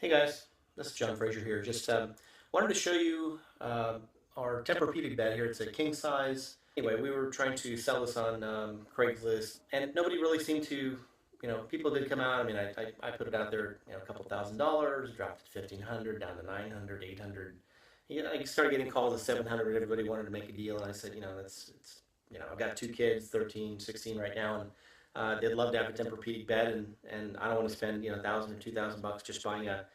Hey guys, this is John Fraser here. Just wanted to show you our Tempurpedic bed here. It's a king size. Anyway, we were trying to sell this on Craigslist, and nobody really seemed to, people did come out. I mean, I put it out there, a couple $1,000s, dropped it 1,500, down to 900, 800. I started getting calls at 700. Everybody wanted to make a deal, and I said, I've got two kids, 13, 16 right now, and they'd love to have a Tempur-Pedic bed, and I don't want to spend 1,000 or 2,000 bucks just buying a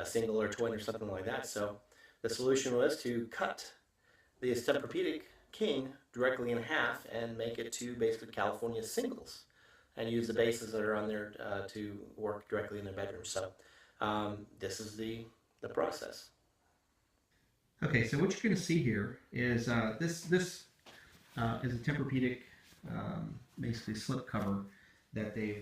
single or twin or something like that. So the solution was to cut the Tempur-Pedic King directly in half and make it to basically California singles, and use the bases that are on there to work directly in their bedroom. So this is the process. Okay, so what you're going to see here is this is a Tempur-Pedic basically slip cover that they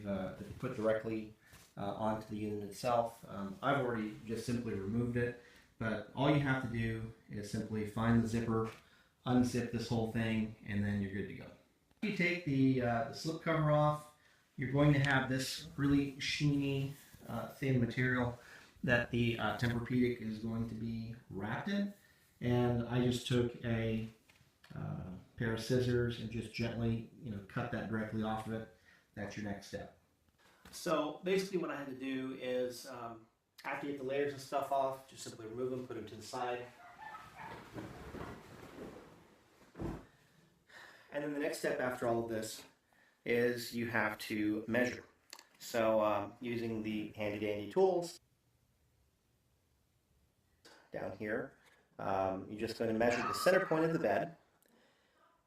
put directly onto the unit itself. I've already just simply removed it, but all you have to do is simply find the zipper, unzip this whole thing, and then you're good to go. If you take the slip cover off, you're going to have this really sheeny, thin material that the Tempur-Pedic is going to be wrapped in. And I just took a pair of scissors and just gently, cut that directly off of it. That's your next step. So basically what I had to do is, after you get the layers and stuff off, just simply remove them, put them to the side. And then the next step after all of this is you have to measure. So using the handy dandy tools down here, you're just going to measure the center point of the bed.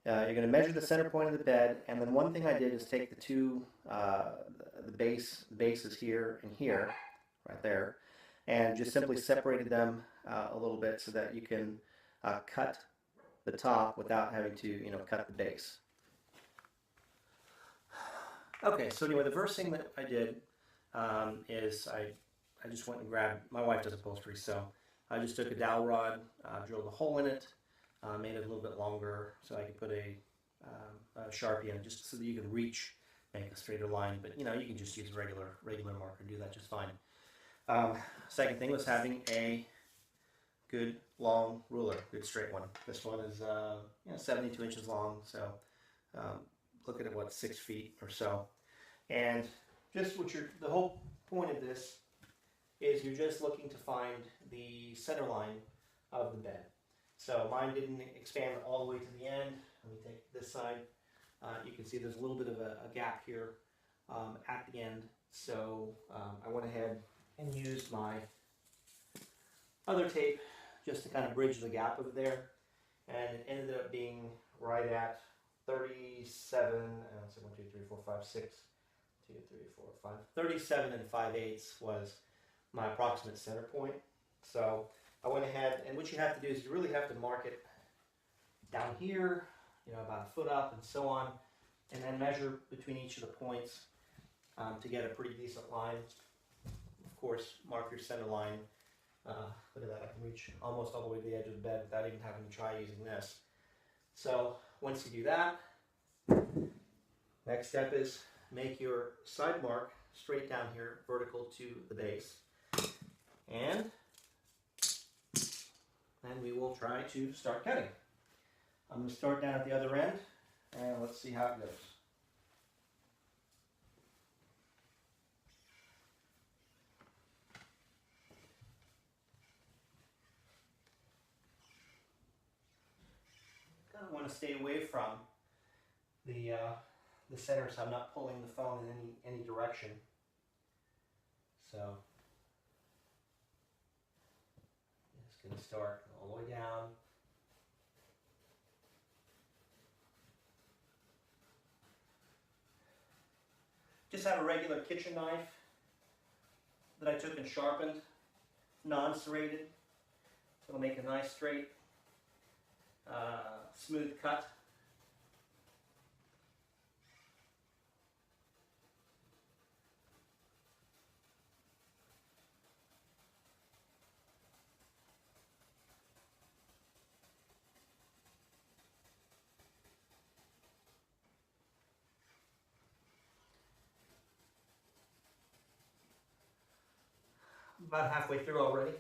You're going to measure the center point of the bed, and then one thing I did is take the two, the bases here and here, right there, and just simply separated them a little bit so that you can cut the top without having to, cut the base. Okay, so anyway, the first thing that I did is I just went and grabbed, my wife does upholstery, so I just took a dowel rod, drilled a hole in it, made it a little bit longer so I could put a Sharpie in, just so that you can reach, make a straighter line. But you can just use a regular marker, do that just fine. Second thing was having a good long ruler, good straight one. This one is 72 inches long, so look at it, what, 6 feet or so. And just the whole point of this is you're just looking to find the center line of the bed. So mine didn't expand all the way to the end. Let me take this side. You can see there's a little bit of a gap here at the end. So I went ahead and used my other tape just to kind of bridge the gap over there. And it ended up being right at 37, let's see, 1, 2, 3, 4, 5, 6, 2, 3, 4, 5, 37 and 5/8 was my approximate center point. So I went ahead, and what you have to do is you really have to mark it down here, about a foot up and so on, and then measure between each of the points to get a pretty decent line. Of course, mark your center line. Look at that, I can reach almost all the way to the edge of the bed without even having to try using this. So once you do that, next step is make your side mark straight down here, vertical to the base. And then we will try to start cutting. I'm going to start down at the other end, and let's see how it goes. Kind of want to stay away from the center, so I'm not pulling the phone in any direction. So it's going to start all the way down. Just have a regular kitchen knife that I took and sharpened, non-serrated. So it'll make a nice straight, smooth cut. about halfway through already.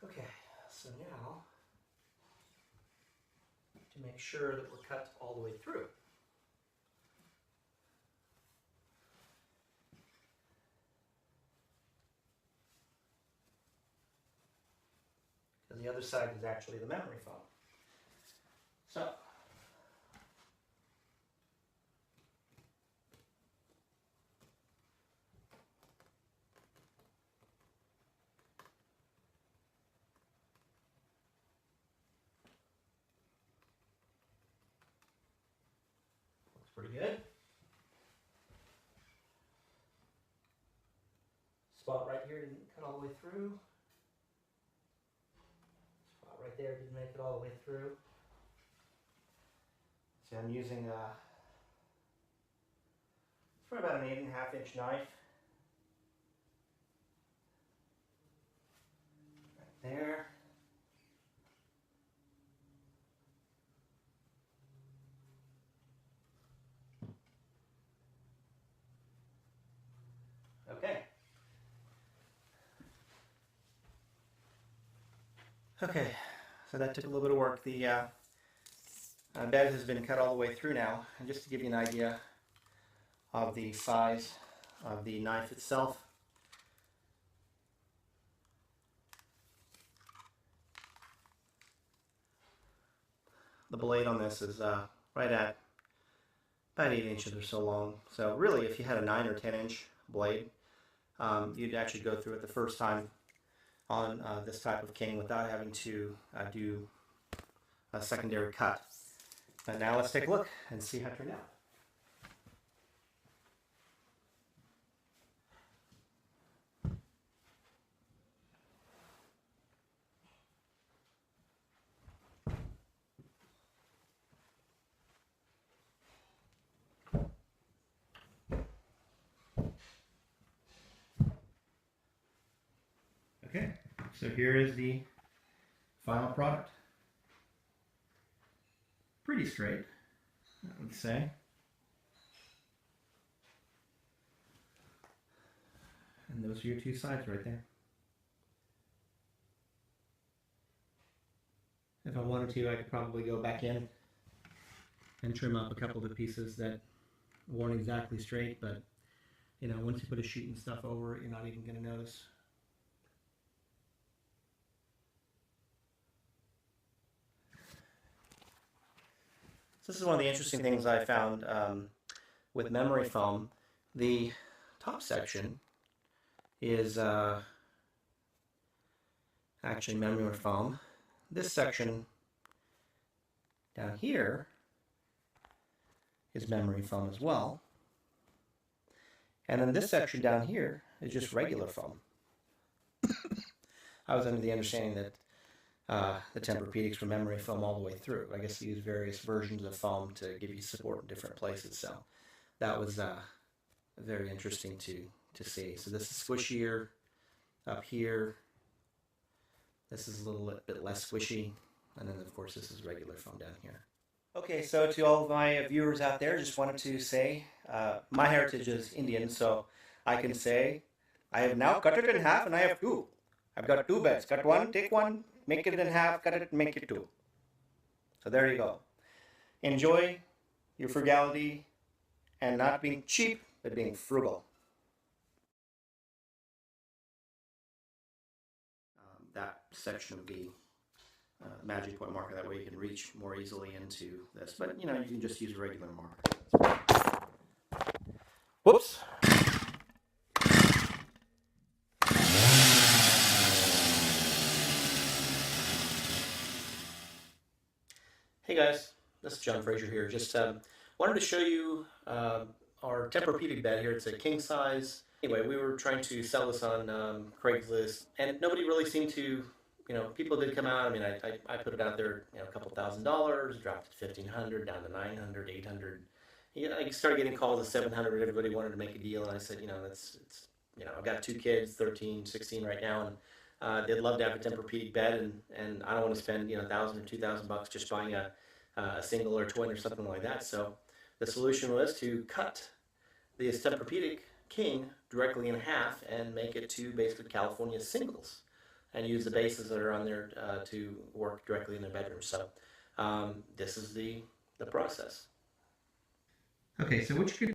Okay, so now to make sure that we're cut all the way through. Because the other side is actually the memory foam. So, looks pretty good. Spot right here didn't cut all the way through. Spot right there didn't make it all the way through. See, I'm using it's probably about an 8.5 inch knife. Right there. Okay. Okay, so that took a little bit of work. The bed has been cut all the way through now, and just to give you an idea of the size of the knife itself. The blade on this is right at about 8 inches or so long. So really, if you had a 9 or 10 inch blade, you'd actually go through it the first time on this type of king without having to do a secondary cut. But now let's take a look and see how it turned out. Okay, so here is the final product. Pretty straight, I would say. And those are your two sides right there. If I wanted to, I could probably go back in and trim up a couple of the pieces that weren't exactly straight, but you know, once you put a sheet and stuff over it, you're not even going to notice. So this is one of the interesting things I found with memory foam. The top section is actually memory foam. This section down here is memory foam as well. And then this section down here is just regular foam. I was under the understanding that the Tempurpedics were memory foam all the way through. I guess they use various versions of foam to give you support in different places. So that was very interesting to see. So this is squishier up here. This is a little bit less squishy. And then, of course, this is regular foam down here. Okay, so to all of my viewers out there, just wanted to say my heritage is Indian, so I can say I have now cut it in half and I have two. I've got two beds. Cut one, take one, make it in half, cut it, make it two. So there you go. Enjoy your frugality and not being cheap, but being frugal. That section would be magic point marker. That way you can reach more easily into this. But you know, you can just use a regular marker. Whoops. Hey guys, this is John Fraser here. Just wanted to show you our Tempurpedic bed here. It's a king size. Anyway, we were trying to sell this on Craigslist, and nobody really seemed to, people did come out. I mean, I put it out there, a couple $1,000, dropped it 1,500 down to 900, 800. I started getting calls at 700. Everybody wanted to make a deal, and I said, I've got two kids, 13, 16 right now, and they'd love to have a Tempur-Pedic bed, and I don't want to spend 1,000 or 2,000 bucks just buying a single or twin or something like that. So the solution was to cut the Tempur-Pedic King directly in half and make it to basically California singles, and use the bases that are on there to work directly in their bedroom. So this is the process. Okay, so what you can